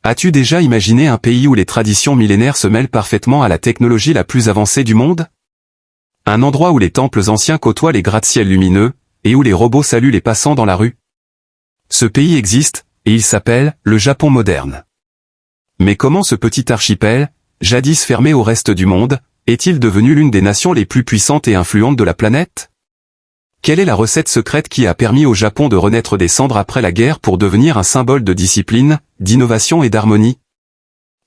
As-tu déjà imaginé un pays où les traditions millénaires se mêlent parfaitement à la technologie la plus avancée du monde? Un endroit où les temples anciens côtoient les gratte-ciels lumineux, et où les robots saluent les passants dans la rue? Ce pays existe, et il s'appelle le Japon moderne. Mais comment ce petit archipel, jadis fermé au reste du monde, est-il devenu l'une des nations les plus puissantes et influentes de la planète? Quelle est la recette secrète qui a permis au Japon de renaître des cendres après la guerre pour devenir un symbole de discipline, d'innovation et d'harmonie?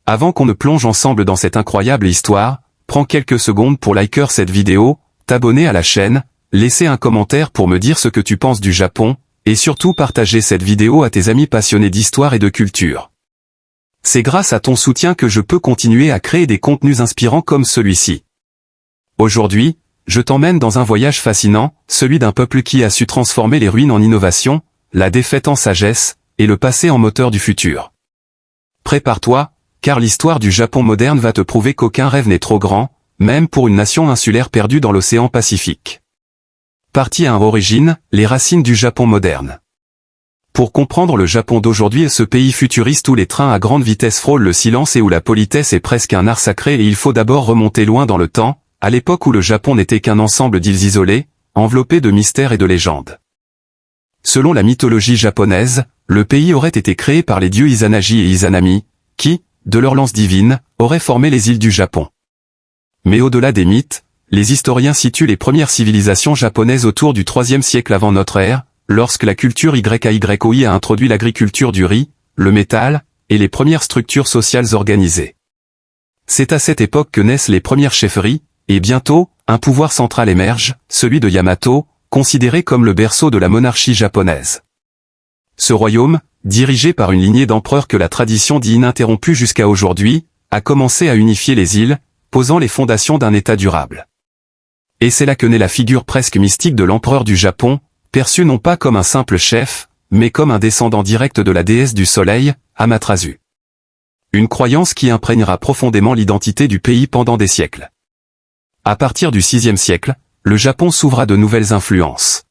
Avant qu'on ne plonge ensemble dans cette incroyable histoire, prends quelques secondes pour liker cette vidéo, t'abonner à la chaîne, laisser un commentaire pour me dire ce que tu penses du Japon, et surtout partager cette vidéo à tes amis passionnés d'histoire et de culture. C'est grâce à ton soutien que je peux continuer à créer des contenus inspirants comme celui-ci. Aujourd'hui, je t'emmène dans un voyage fascinant, celui d'un peuple qui a su transformer les ruines en innovation, la défaite en sagesse, et le passé en moteur du futur. Prépare-toi, car l'histoire du Japon moderne va te prouver qu'aucun rêve n'est trop grand, même pour une nation insulaire perdue dans l'océan Pacifique. Partie 1. Origine, les racines du Japon moderne. Pour comprendre le Japon d'aujourd'hui et ce pays futuriste où les trains à grande vitesse frôlent le silence et où la politesse est presque un art sacré, et il faut d'abord remonter loin dans le temps, à l'époque où le Japon n'était qu'un ensemble d'îles isolées, enveloppées de mystères et de légendes. Selon la mythologie japonaise, le pays aurait été créé par les dieux Izanagi et Izanami, qui, de leur lance divine, auraient formé les îles du Japon. Mais au-delà des mythes, les historiens situent les premières civilisations japonaises autour du IIIe siècle avant notre ère, lorsque la culture YAYOI a introduit l'agriculture du riz, le métal, et les premières structures sociales organisées. C'est à cette époque que naissent les premières chefferies, et bientôt, un pouvoir central émerge, celui de Yamato, considéré comme le berceau de la monarchie japonaise. Ce royaume, dirigé par une lignée d'empereurs que la tradition dit ininterrompue jusqu'à aujourd'hui, a commencé à unifier les îles, posant les fondations d'un État durable. Et c'est là que naît la figure presque mystique de l'empereur du Japon, perçu non pas comme un simple chef, mais comme un descendant direct de la déesse du soleil, Amaterasu. Une croyance qui imprégnera profondément l'identité du pays pendant des siècles. À partir du VIe siècle, le Japon s'ouvre à de nouvelles influences.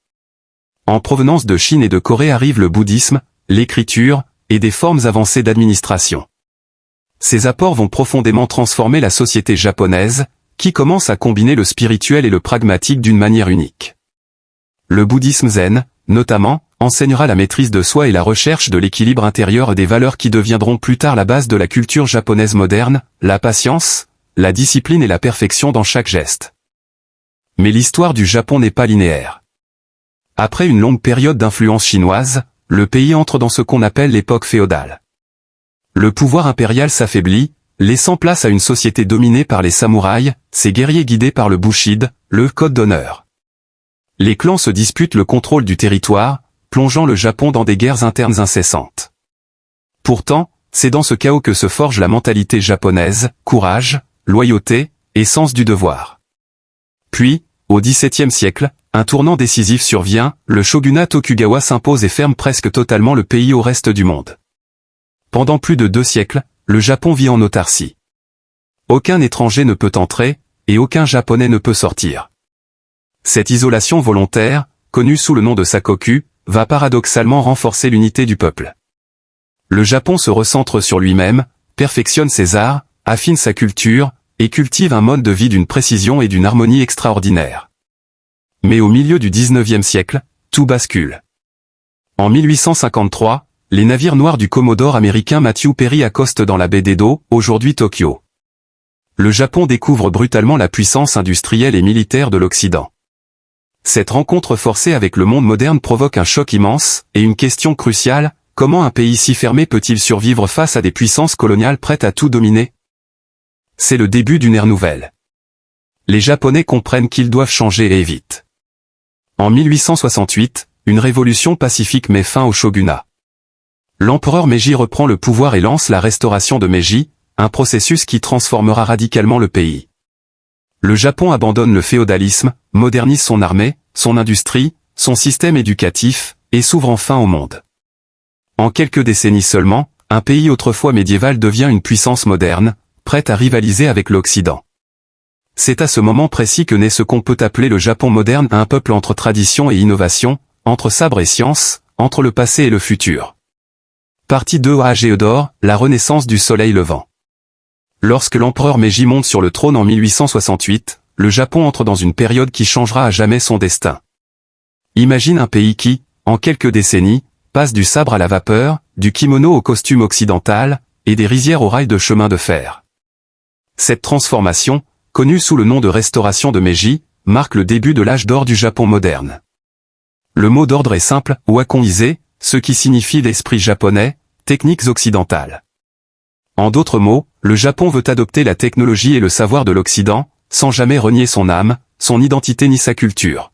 En provenance de Chine et de Corée arrive le bouddhisme, l'écriture, et des formes avancées d'administration. Ces apports vont profondément transformer la société japonaise, qui commence à combiner le spirituel et le pragmatique d'une manière unique. Le bouddhisme zen, notamment, enseignera la maîtrise de soi et la recherche de l'équilibre intérieur, des valeurs qui deviendront plus tard la base de la culture japonaise moderne, la patience, la discipline et la perfection dans chaque geste. Mais l'histoire du Japon n'est pas linéaire. Après une longue période d'influence chinoise, le pays entre dans ce qu'on appelle l'époque féodale. Le pouvoir impérial s'affaiblit, laissant place à une société dominée par les samouraïs, ces guerriers guidés par le Bushido, le code d'honneur. Les clans se disputent le contrôle du territoire, plongeant le Japon dans des guerres internes incessantes. Pourtant, c'est dans ce chaos que se forge la mentalité japonaise, courage, loyauté, et sens du devoir. Puis, au XVIIe siècle, un tournant décisif survient, le shogunat Tokugawa s'impose et ferme presque totalement le pays au reste du monde. Pendant plus de 2 siècles, le Japon vit en autarcie. Aucun étranger ne peut entrer, et aucun Japonais ne peut sortir. Cette isolation volontaire, connue sous le nom de sakoku, va paradoxalement renforcer l'unité du peuple. Le Japon se recentre sur lui-même, perfectionne ses arts, affine sa culture, et cultive un mode de vie d'une précision et d'une harmonie extraordinaire. Mais au milieu du XIXe siècle, tout bascule. En 1853, les navires noirs du Commodore américain Matthew Perry accostent dans la baie d'Edo, aujourd'hui Tokyo. Le Japon découvre brutalement la puissance industrielle et militaire de l'Occident. Cette rencontre forcée avec le monde moderne provoque un choc immense, et une question cruciale, comment un pays si fermé peut-il survivre face à des puissances coloniales prêtes à tout dominer? C'est le début d'une ère nouvelle. Les Japonais comprennent qu'ils doivent changer et vite. En 1868, une révolution pacifique met fin au shogunat. L'empereur Meiji reprend le pouvoir et lance la restauration de Meiji, un processus qui transformera radicalement le pays. Le Japon abandonne le féodalisme, modernise son armée, son industrie, son système éducatif, et s'ouvre enfin au monde. En quelques décennies seulement, un pays autrefois médiéval devient une puissance moderne, prête à rivaliser avec l'Occident. C'est à ce moment précis que naît ce qu'on peut appeler le Japon moderne, un peuple entre tradition et innovation, entre sabre et science, entre le passé et le futur. Partie 2 Agéodore, la renaissance du soleil levant. Lorsque l'empereur Meiji monte sur le trône en 1868, le Japon entre dans une période qui changera à jamais son destin. Imagine un pays qui, en quelques décennies, passe du sabre à la vapeur, du kimono au costume occidental, et des rizières aux rails de chemin de fer. Cette transformation, connue sous le nom de restauration de Meiji, marque le début de l'âge d'or du Japon moderne. Le mot d'ordre est simple, wakonise, ce qui signifie l'esprit japonais, techniques occidentales. En d'autres mots, le Japon veut adopter la technologie et le savoir de l'Occident, sans jamais renier son âme, son identité ni sa culture.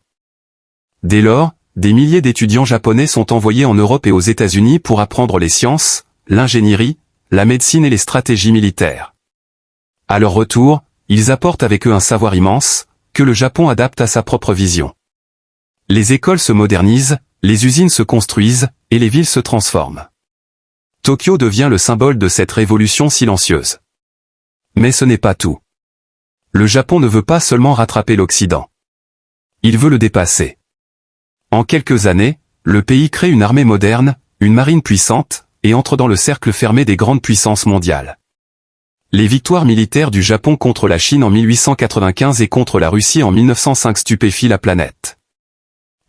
Dès lors, des milliers d'étudiants japonais sont envoyés en Europe et aux États-Unis pour apprendre les sciences, l'ingénierie, la médecine et les stratégies militaires. À leur retour, ils apportent avec eux un savoir immense, que le Japon adapte à sa propre vision. Les écoles se modernisent, les usines se construisent, et les villes se transforment. Tokyo devient le symbole de cette révolution silencieuse. Mais ce n'est pas tout. Le Japon ne veut pas seulement rattraper l'Occident. Il veut le dépasser. En quelques années, le pays crée une armée moderne, une marine puissante, et entre dans le cercle fermé des grandes puissances mondiales. Les victoires militaires du Japon contre la Chine en 1895 et contre la Russie en 1905 stupéfient la planète.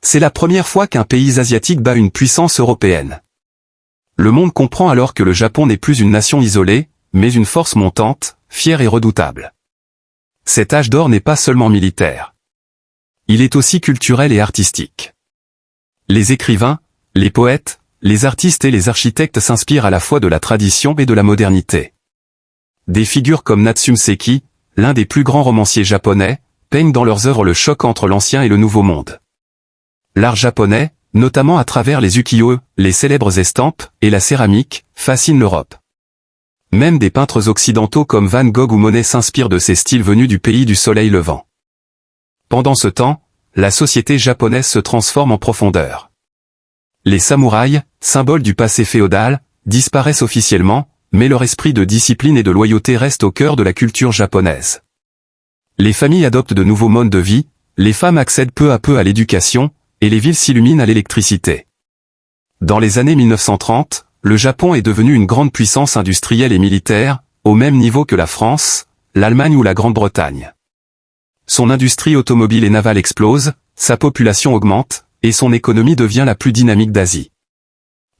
C'est la première fois qu'un pays asiatique bat une puissance européenne. Le monde comprend alors que le Japon n'est plus une nation isolée, mais une force montante, fière et redoutable. Cet âge d'or n'est pas seulement militaire. Il est aussi culturel et artistique. Les écrivains, les poètes, les artistes et les architectes s'inspirent à la fois de la tradition et de la modernité. Des figures comme Natsume Seki, l'un des plus grands romanciers japonais, peignent dans leurs œuvres le choc entre l'ancien et le nouveau monde. L'art japonais, notamment à travers les ukiyo, les célèbres estampes, et la céramique, fascine l'Europe. Même des peintres occidentaux comme Van Gogh ou Monet s'inspirent de ces styles venus du pays du soleil levant. Pendant ce temps, la société japonaise se transforme en profondeur. Les samouraïs, symboles du passé féodal, disparaissent officiellement, mais leur esprit de discipline et de loyauté reste au cœur de la culture japonaise. Les familles adoptent de nouveaux modes de vie, les femmes accèdent peu à peu à l'éducation, et les villes s'illuminent à l'électricité. Dans les années 1930, le Japon est devenu une grande puissance industrielle et militaire, au même niveau que la France, l'Allemagne ou la Grande-Bretagne. Son industrie automobile et navale explose, sa population augmente, et son économie devient la plus dynamique d'Asie.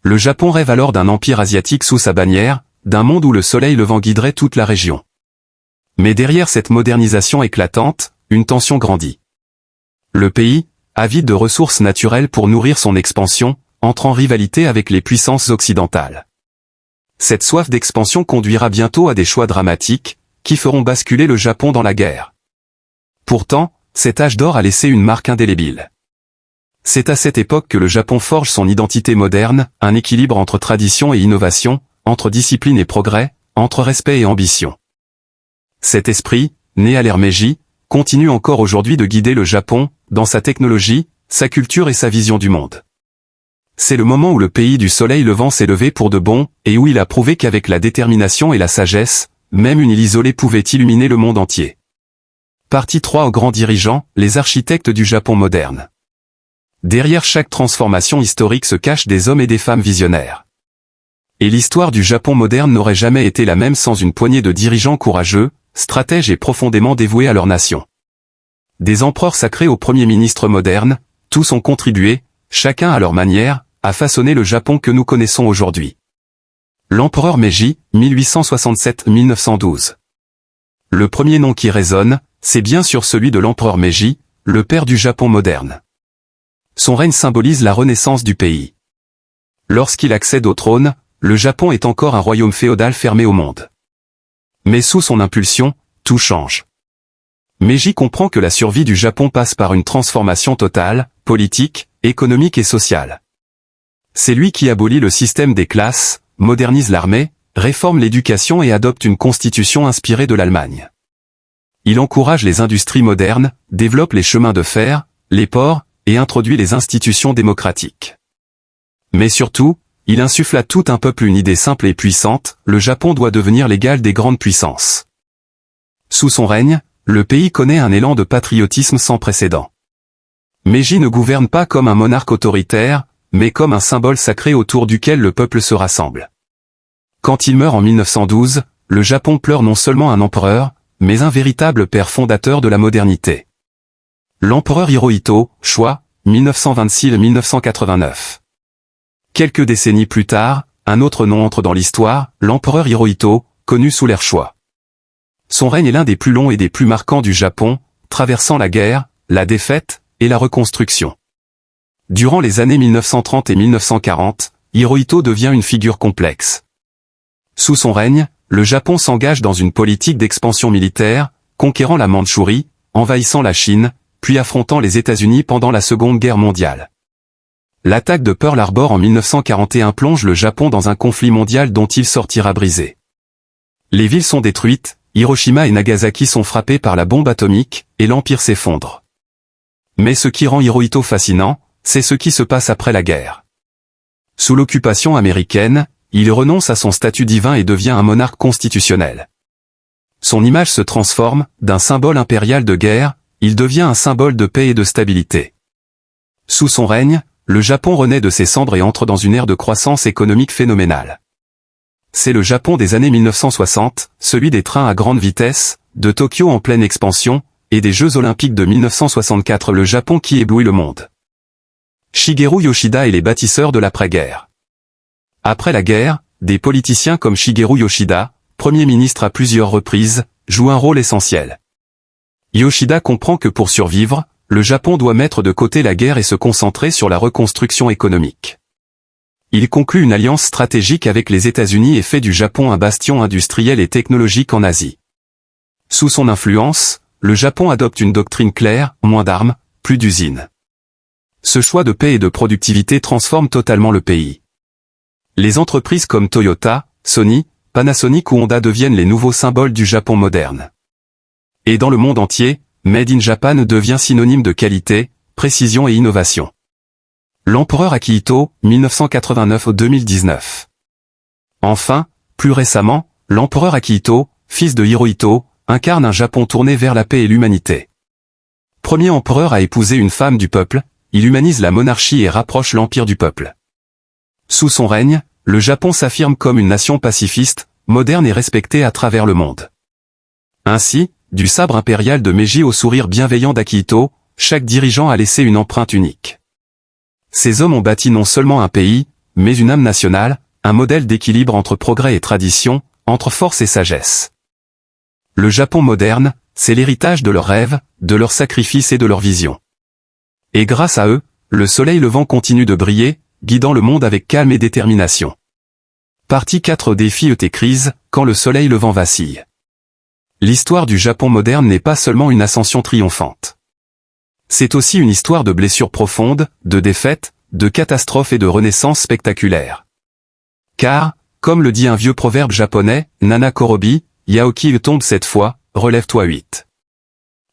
Le Japon rêve alors d'un empire asiatique sous sa bannière, d'un monde où le soleil levant guiderait toute la région. Mais derrière cette modernisation éclatante, une tension grandit. Le pays, avide de ressources naturelles pour nourrir son expansion, entre en rivalité avec les puissances occidentales. Cette soif d'expansion conduira bientôt à des choix dramatiques, qui feront basculer le Japon dans la guerre. Pourtant, cet âge d'or a laissé une marque indélébile. C'est à cette époque que le Japon forge son identité moderne, un équilibre entre tradition et innovation, entre discipline et progrès, entre respect et ambition. Cet esprit, né à l'ère Meiji, continue encore aujourd'hui de guider le Japon, dans sa technologie, sa culture et sa vision du monde. C'est le moment où le pays du soleil levant s'est levé pour de bon, et où il a prouvé qu'avec la détermination et la sagesse, même une île isolée pouvait illuminer le monde entier. Partie 3 aux grands dirigeants, les architectes du Japon moderne. Derrière chaque transformation historique se cachent des hommes et des femmes visionnaires. Et l'histoire du Japon moderne n'aurait jamais été la même sans une poignée de dirigeants courageux, stratèges et profondément dévoués à leur nation. Des empereurs sacrés aux premiers ministres modernes, tous ont contribué, chacun à leur manière, à façonner le Japon que nous connaissons aujourd'hui. L'empereur Meiji, 1867-1912. Le premier nom qui résonne, c'est bien sûr celui de l'empereur Meiji, le père du Japon moderne. Son règne symbolise la renaissance du pays. Lorsqu'il accède au trône, le Japon est encore un royaume féodal fermé au monde. Mais sous son impulsion, tout change. Meiji comprend que la survie du Japon passe par une transformation totale, politique, économique et sociale. C'est lui qui abolit le système des classes, modernise l'armée, réforme l'éducation et adopte une constitution inspirée de l'Allemagne. Il encourage les industries modernes, développe les chemins de fer, les ports, et introduit les institutions démocratiques. Mais surtout, il insuffle à tout un peuple une idée simple et puissante, le Japon doit devenir l'égal des grandes puissances. Sous son règne, le pays connaît un élan de patriotisme sans précédent. Meiji ne gouverne pas comme un monarque autoritaire, mais comme un symbole sacré autour duquel le peuple se rassemble. Quand il meurt en 1912, le Japon pleure non seulement un empereur, mais un véritable père fondateur de la modernité. L'empereur Hirohito, Showa, 1926-1989. Quelques décennies plus tard, un autre nom entre dans l'histoire, l'empereur Hirohito, connu sous l'ère Showa. Son règne est l'un des plus longs et des plus marquants du Japon, traversant la guerre, la défaite, et la reconstruction. Durant les années 1930 et 1940, Hirohito devient une figure complexe. Sous son règne, le Japon s'engage dans une politique d'expansion militaire, conquérant la Mandchourie, envahissant la Chine, puis affrontant les États-Unis pendant la Seconde Guerre mondiale. L'attaque de Pearl Harbor en 1941 plonge le Japon dans un conflit mondial dont il sortira brisé. Les villes sont détruites, Hiroshima et Nagasaki sont frappées par la bombe atomique, et l'Empire s'effondre. Mais ce qui rend Hirohito fascinant, c'est ce qui se passe après la guerre. Sous l'occupation américaine, il renonce à son statut divin et devient un monarque constitutionnel. Son image se transforme, d'un symbole impérial de guerre, il devient un symbole de paix et de stabilité. Sous son règne, le Japon renaît de ses cendres et entre dans une ère de croissance économique phénoménale. C'est le Japon des années 1960, celui des trains à grande vitesse, de Tokyo en pleine expansion, et des Jeux Olympiques de 1964, le Japon qui éblouit le monde. Shigeru Yoshida et les bâtisseurs de l'après-guerre. Après la guerre, des politiciens comme Shigeru Yoshida, Premier ministre à plusieurs reprises, jouent un rôle essentiel. Yoshida comprend que pour survivre, le Japon doit mettre de côté la guerre et se concentrer sur la reconstruction économique. Il conclut une alliance stratégique avec les États-Unis et fait du Japon un bastion industriel et technologique en Asie. Sous son influence, le Japon adopte une doctrine claire, moins d'armes, plus d'usines. Ce choix de paix et de productivité transforme totalement le pays. Les entreprises comme Toyota, Sony, Panasonic ou Honda deviennent les nouveaux symboles du Japon moderne. Et dans le monde entier, Made in Japan devient synonyme de qualité, précision et innovation. L'empereur Akihito, 1989-2019. Enfin, plus récemment, l'empereur Akihito, fils de Hirohito, incarne un Japon tourné vers la paix et l'humanité. Premier empereur à épouser une femme du peuple, il humanise la monarchie et rapproche l'empire du peuple. Sous son règne, le Japon s'affirme comme une nation pacifiste, moderne et respectée à travers le monde. Ainsi, du sabre impérial de Meiji au sourire bienveillant d'Akihito, chaque dirigeant a laissé une empreinte unique. Ces hommes ont bâti non seulement un pays, mais une âme nationale, un modèle d'équilibre entre progrès et tradition, entre force et sagesse. Le Japon moderne, c'est l'héritage de leurs rêves, de leurs sacrifices et de leurs visions. Et grâce à eux, le soleil levant continue de briller, guidant le monde avec calme et détermination. Partie 4 Défi ET crise, quand le soleil levant vacille. L'histoire du Japon moderne n'est pas seulement une ascension triomphante. C'est aussi une histoire de blessures profondes, de défaites, de catastrophes et de renaissances spectaculaires. Car, comme le dit un vieux proverbe japonais, Nana Korobi, Yaoki tombe cette fois, relève-toi 8.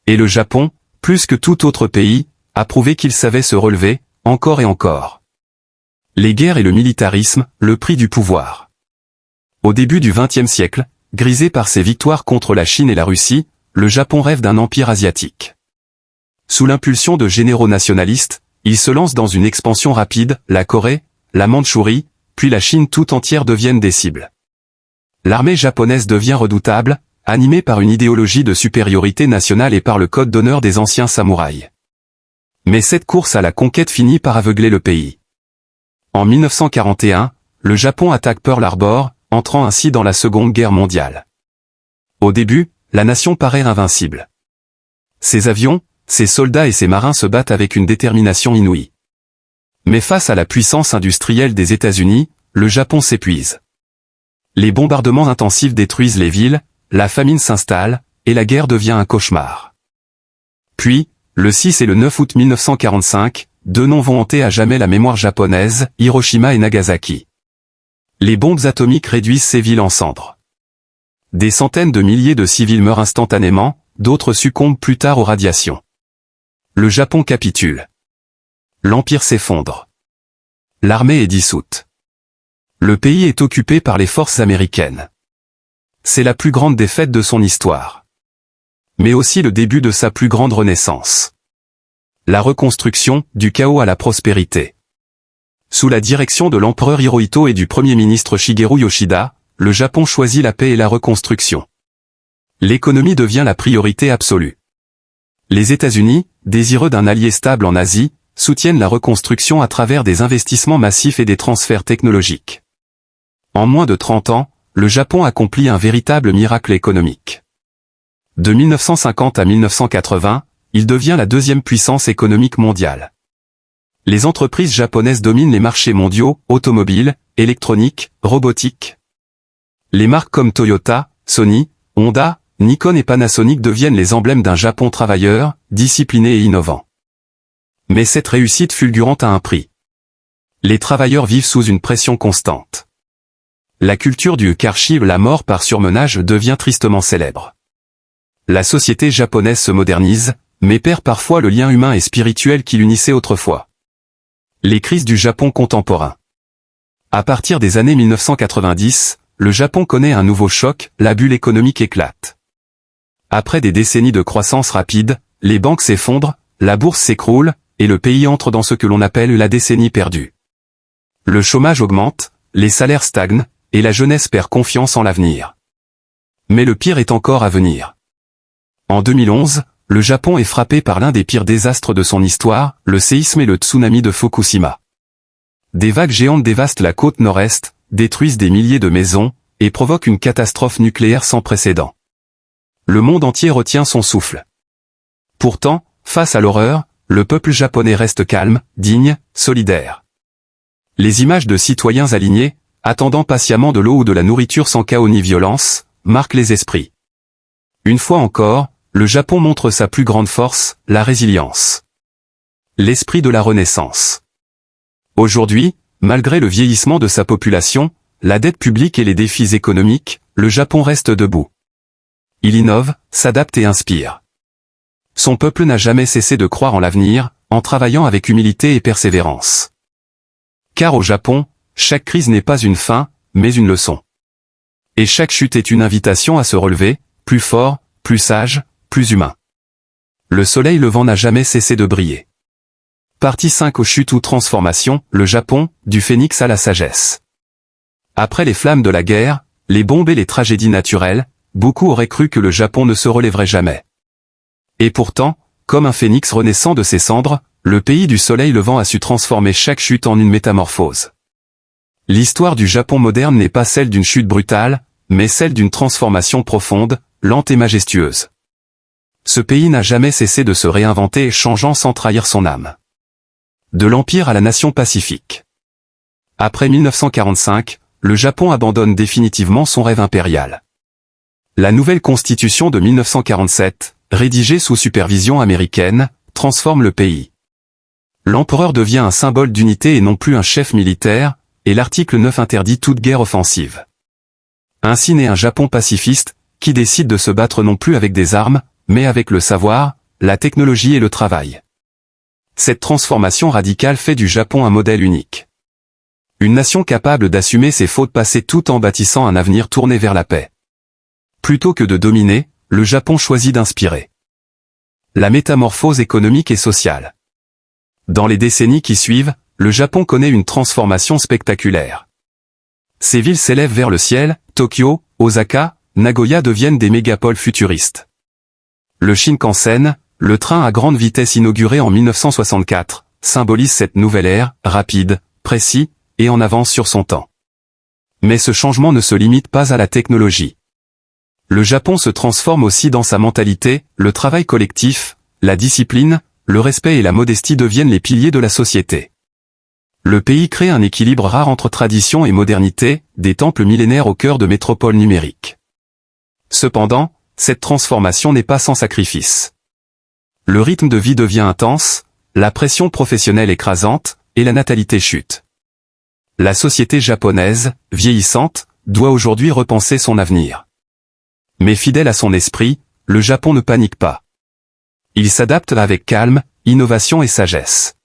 Et le Japon, plus que tout autre pays, a prouvé qu'il savait se relever, encore et encore. Les guerres et le militarisme, le prix du pouvoir. Au début du XXe siècle, grisé par ses victoires contre la Chine et la Russie, le Japon rêve d'un empire asiatique. Sous l'impulsion de généraux nationalistes, il se lance dans une expansion rapide, la Corée, la Mandchourie, puis la Chine tout entière deviennent des cibles. L'armée japonaise devient redoutable, animée par une idéologie de supériorité nationale et par le code d'honneur des anciens samouraïs. Mais cette course à la conquête finit par aveugler le pays. En 1941, le Japon attaque Pearl Harbor, entrant ainsi dans la Seconde Guerre mondiale. Au début, la nation paraît invincible. Ses avions, ses soldats et ses marins se battent avec une détermination inouïe. Mais face à la puissance industrielle des États-Unis, le Japon s'épuise. Les bombardements intensifs détruisent les villes, la famine s'installe, et la guerre devient un cauchemar. Puis, le 6 et le 9 août 1945, deux noms vont hanter à jamais la mémoire japonaise, Hiroshima et Nagasaki. Les bombes atomiques réduisent ces villes en cendres. Des centaines de milliers de civils meurent instantanément, d'autres succombent plus tard aux radiations. Le Japon capitule. L'empire s'effondre. L'armée est dissoute. Le pays est occupé par les forces américaines. C'est la plus grande défaite de son histoire. Mais aussi le début de sa plus grande renaissance. La reconstruction, du chaos à la prospérité. Sous la direction de l'empereur Hirohito et du premier ministre Shigeru Yoshida, le Japon choisit la paix et la reconstruction. L'économie devient la priorité absolue. Les États-Unis, désireux d'un allié stable en Asie, soutiennent la reconstruction à travers des investissements massifs et des transferts technologiques. En moins de 30 ans, le Japon accomplit un véritable miracle économique. De 1950 à 1980, il devient la deuxième puissance économique mondiale. Les entreprises japonaises dominent les marchés mondiaux, automobiles, électroniques, robotiques. Les marques comme Toyota, Sony, Honda, Nikon et Panasonic deviennent les emblèmes d'un Japon travailleur, discipliné et innovant. Mais cette réussite fulgurante a un prix. Les travailleurs vivent sous une pression constante. La culture du Karshi, la mort par surmenage, devient tristement célèbre. La société japonaise se modernise, mais perd parfois le lien humain et spirituel qui l'unissait autrefois. Les crises du Japon contemporain. À partir des années 1990, le Japon connaît un nouveau choc, la bulle économique éclate. Après des décennies de croissance rapide, les banques s'effondrent, la bourse s'écroule, et le pays entre dans ce que l'on appelle la décennie perdue. Le chômage augmente, les salaires stagnent, et la jeunesse perd confiance en l'avenir. Mais le pire est encore à venir. En 2011, le Japon est frappé par l'un des pires désastres de son histoire, le séisme et le tsunami de Fukushima. Des vagues géantes dévastent la côte nord-est, détruisent des milliers de maisons, et provoquent une catastrophe nucléaire sans précédent. Le monde entier retient son souffle. Pourtant, face à l'horreur, le peuple japonais reste calme, digne, solidaire. Les images de citoyens alignés, attendant patiemment de l'eau ou de la nourriture sans chaos ni violence, marquent les esprits. Une fois encore, le Japon montre sa plus grande force, la résilience. L'esprit de la Renaissance. Aujourd'hui, malgré le vieillissement de sa population, la dette publique et les défis économiques, le Japon reste debout. Il innove, s'adapte et inspire. Son peuple n'a jamais cessé de croire en l'avenir, en travaillant avec humilité et persévérance. Car au Japon, chaque crise n'est pas une fin, mais une leçon. Et chaque chute est une invitation à se relever, plus fort, plus sage, plus humain. Le soleil levant n'a jamais cessé de briller. Partie 5 aux chutes ou transformations, le Japon, du phénix à la sagesse. Après les flammes de la guerre, les bombes et les tragédies naturelles, beaucoup auraient cru que le Japon ne se relèverait jamais. Et pourtant, comme un phénix renaissant de ses cendres, le pays du soleil levant a su transformer chaque chute en une métamorphose. L'histoire du Japon moderne n'est pas celle d'une chute brutale, mais celle d'une transformation profonde, lente et majestueuse. Ce pays n'a jamais cessé de se réinventer, changeant sans trahir son âme. De l'Empire à la nation pacifique. Après 1945, le Japon abandonne définitivement son rêve impérial. La nouvelle constitution de 1947, rédigée sous supervision américaine, transforme le pays. L'empereur devient un symbole d'unité et non plus un chef militaire, et l'article 9 interdit toute guerre offensive. Ainsi naît un Japon pacifiste, qui décide de se battre non plus avec des armes, mais avec le savoir, la technologie et le travail. Cette transformation radicale fait du Japon un modèle unique. Une nation capable d'assumer ses fautes passées tout en bâtissant un avenir tourné vers la paix. Plutôt que de dominer, le Japon choisit d'inspirer. La métamorphose économique et sociale. Dans les décennies qui suivent, le Japon connaît une transformation spectaculaire. Ses villes s'élèvent vers le ciel, Tokyo, Osaka, Nagoya deviennent des mégapoles futuristes. Le Shinkansen, le train à grande vitesse inauguré en 1964, symbolise cette nouvelle ère, rapide, précis, et en avance sur son temps. Mais ce changement ne se limite pas à la technologie. Le Japon se transforme aussi dans sa mentalité, le travail collectif, la discipline, le respect et la modestie deviennent les piliers de la société. Le pays crée un équilibre rare entre tradition et modernité, des temples millénaires au cœur de métropoles numériques. Cependant, cette transformation n'est pas sans sacrifice. Le rythme de vie devient intense, la pression professionnelle écrasante, et la natalité chute. La société japonaise, vieillissante, doit aujourd'hui repenser son avenir. Mais fidèle à son esprit, le Japon ne panique pas. Il s'adapte avec calme, innovation et sagesse.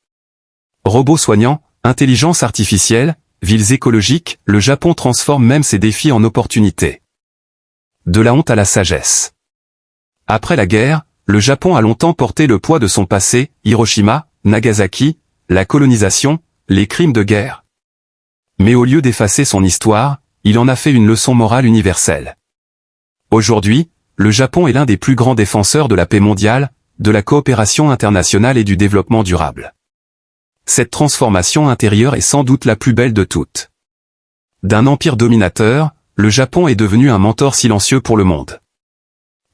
Robots soignants, intelligence artificielle, villes écologiques, le Japon transforme même ses défis en opportunités. De la honte à la sagesse. Après la guerre, le Japon a longtemps porté le poids de son passé, Hiroshima, Nagasaki, la colonisation, les crimes de guerre. Mais au lieu d'effacer son histoire, il en a fait une leçon morale universelle. Aujourd'hui, le Japon est l'un des plus grands défenseurs de la paix mondiale, de la coopération internationale et du développement durable. Cette transformation intérieure est sans doute la plus belle de toutes. D'un empire dominateur, le Japon est devenu un mentor silencieux pour le monde.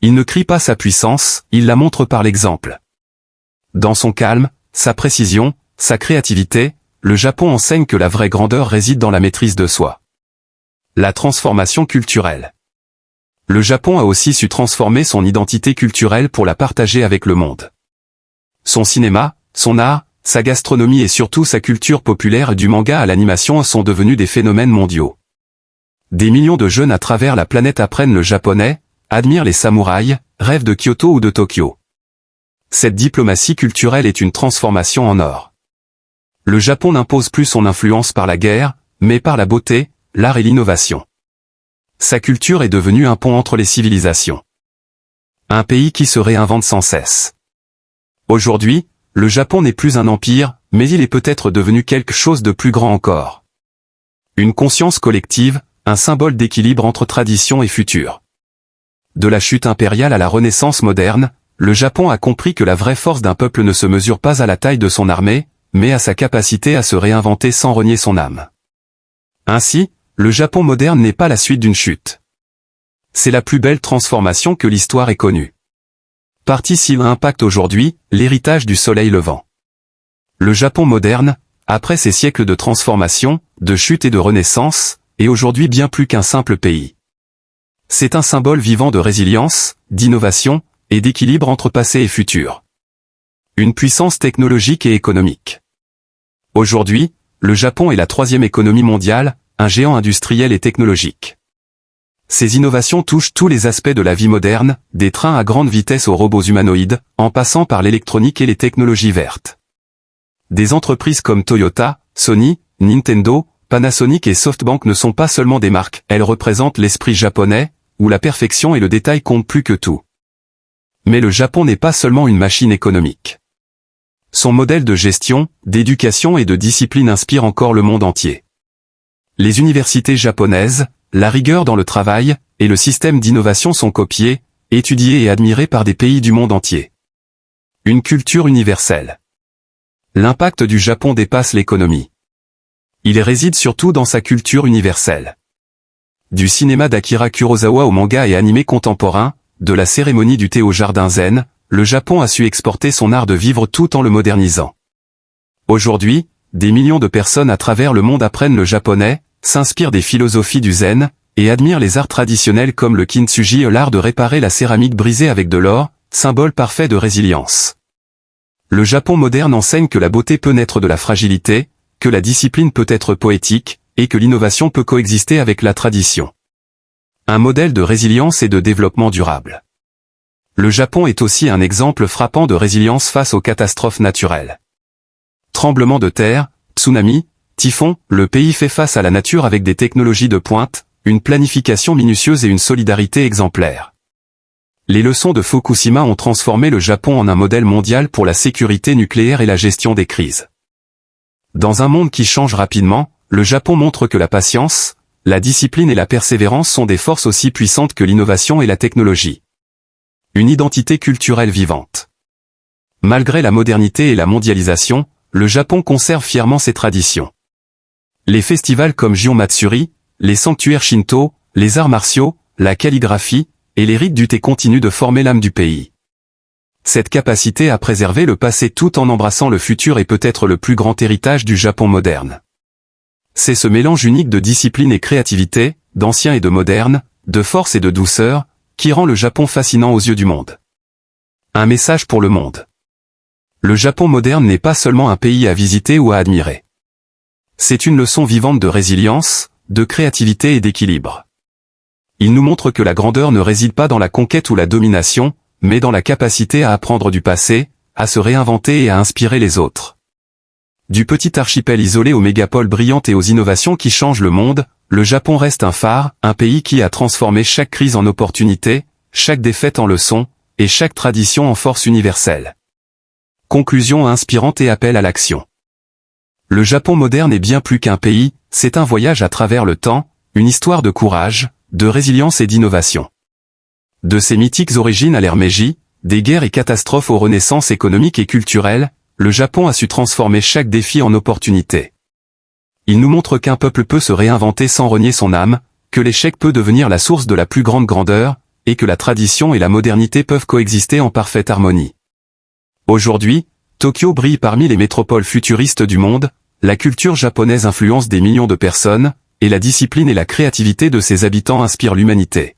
Il ne crie pas sa puissance, il la montre par l'exemple. Dans son calme, sa précision, sa créativité, le Japon enseigne que la vraie grandeur réside dans la maîtrise de soi. La transformation culturelle. Le Japon a aussi su transformer son identité culturelle pour la partager avec le monde. Son cinéma, son art, sa gastronomie et surtout sa culture populaire du manga à l'animation sont devenus des phénomènes mondiaux. Des millions de jeunes à travers la planète apprennent le japonais, admirent les samouraïs, rêvent de Kyoto ou de Tokyo. Cette diplomatie culturelle est une transformation en or. Le Japon n'impose plus son influence par la guerre, mais par la beauté, l'art et l'innovation. Sa culture est devenue un pont entre les civilisations. Un pays qui se réinvente sans cesse. Aujourd'hui, le Japon n'est plus un empire, mais il est peut-être devenu quelque chose de plus grand encore. Une conscience collective, un symbole d'équilibre entre tradition et futur. De la chute impériale à la renaissance moderne, le Japon a compris que la vraie force d'un peuple ne se mesure pas à la taille de son armée, mais à sa capacité à se réinventer sans renier son âme. Ainsi, le Japon moderne n'est pas la suite d'une chute. C'est la plus belle transformation que l'histoire ait connue. Participe impacte aujourd'hui, l'héritage du soleil levant. Le Japon moderne, après ces siècles de transformation, de chute et de renaissance, est aujourd'hui bien plus qu'un simple pays. C'est un symbole vivant de résilience, d'innovation, et d'équilibre entre passé et futur. Une puissance technologique et économique. Aujourd'hui, le Japon est la troisième économie mondiale, un géant industriel et technologique. Ces innovations touchent tous les aspects de la vie moderne, des trains à grande vitesse aux robots humanoïdes, en passant par l'électronique et les technologies vertes. Des entreprises comme Toyota, Sony, Nintendo, Panasonic et SoftBank ne sont pas seulement des marques, elles représentent l'esprit japonais, où la perfection et le détail comptent plus que tout. Mais le Japon n'est pas seulement une machine économique. Son modèle de gestion, d'éducation et de discipline inspire encore le monde entier. Les universités japonaises, la rigueur dans le travail, et le système d'innovation sont copiés, étudiés et admirés par des pays du monde entier. Une culture universelle. L'impact du Japon dépasse l'économie. Il réside surtout dans sa culture universelle. Du cinéma d'Akira Kurosawa au manga et animé contemporain, de la cérémonie du thé au jardin zen, le Japon a su exporter son art de vivre tout en le modernisant. Aujourd'hui, des millions de personnes à travers le monde apprennent le japonais, s'inspirent des philosophies du zen, et admirent les arts traditionnels comme le kintsugi, l'art de réparer la céramique brisée avec de l'or, symbole parfait de résilience. Le Japon moderne enseigne que la beauté peut naître de la fragilité, que la discipline peut être poétique, et que l'innovation peut coexister avec la tradition. Un modèle de résilience et de développement durable. Le Japon est aussi un exemple frappant de résilience face aux catastrophes naturelles. Tremblements de terre, tsunamis, typhons, le pays fait face à la nature avec des technologies de pointe, une planification minutieuse et une solidarité exemplaire. Les leçons de Fukushima ont transformé le Japon en un modèle mondial pour la sécurité nucléaire et la gestion des crises. Dans un monde qui change rapidement, le Japon montre que la patience, la discipline et la persévérance sont des forces aussi puissantes que l'innovation et la technologie. Une identité culturelle vivante. Malgré la modernité et la mondialisation, le Japon conserve fièrement ses traditions. Les festivals comme Gion Matsuri, les sanctuaires Shinto, les arts martiaux, la calligraphie, et les rites du thé continuent de former l'âme du pays. Cette capacité à préserver le passé tout en embrassant le futur est peut-être le plus grand héritage du Japon moderne. C'est ce mélange unique de discipline et créativité, d'ancien et de moderne, de force et de douceur, qui rend le Japon fascinant aux yeux du monde. Un message pour le monde. Le Japon moderne n'est pas seulement un pays à visiter ou à admirer. C'est une leçon vivante de résilience, de créativité et d'équilibre. Il nous montre que la grandeur ne réside pas dans la conquête ou la domination, mais dans la capacité à apprendre du passé, à se réinventer et à inspirer les autres. Du petit archipel isolé aux mégapoles brillantes et aux innovations qui changent le monde, le Japon reste un phare, un pays qui a transformé chaque crise en opportunité, chaque défaite en leçon, et chaque tradition en force universelle. Conclusion inspirante et appel à l'action. Le Japon moderne est bien plus qu'un pays, c'est un voyage à travers le temps, une histoire de courage, de résilience et d'innovation. De ses mythiques origines à l'ère Meiji, des guerres et catastrophes aux renaissances économiques et culturelles, le Japon a su transformer chaque défi en opportunité. Il nous montre qu'un peuple peut se réinventer sans renier son âme, que l'échec peut devenir la source de la plus grande grandeur, et que la tradition et la modernité peuvent coexister en parfaite harmonie. Aujourd'hui, Tokyo brille parmi les métropoles futuristes du monde, la culture japonaise influence des millions de personnes, et la discipline et la créativité de ses habitants inspirent l'humanité.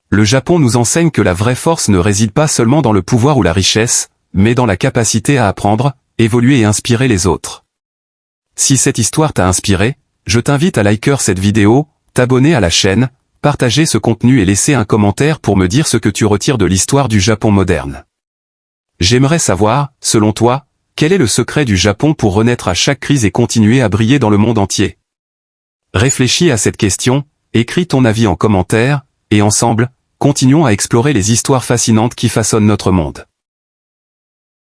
Le Japon nous enseigne que la vraie force ne réside pas seulement dans le pouvoir ou la richesse, mais dans la capacité à apprendre, évoluer et inspirer les autres. Si cette histoire t'a inspiré, je t'invite à liker cette vidéo, t'abonner à la chaîne, partager ce contenu et laisser un commentaire pour me dire ce que tu retires de l'histoire du Japon moderne. J'aimerais savoir, selon toi, quel est le secret du Japon pour renaître à chaque crise et continuer à briller dans le monde entier? Réfléchis à cette question, écris ton avis en commentaire, et ensemble, continuons à explorer les histoires fascinantes qui façonnent notre monde.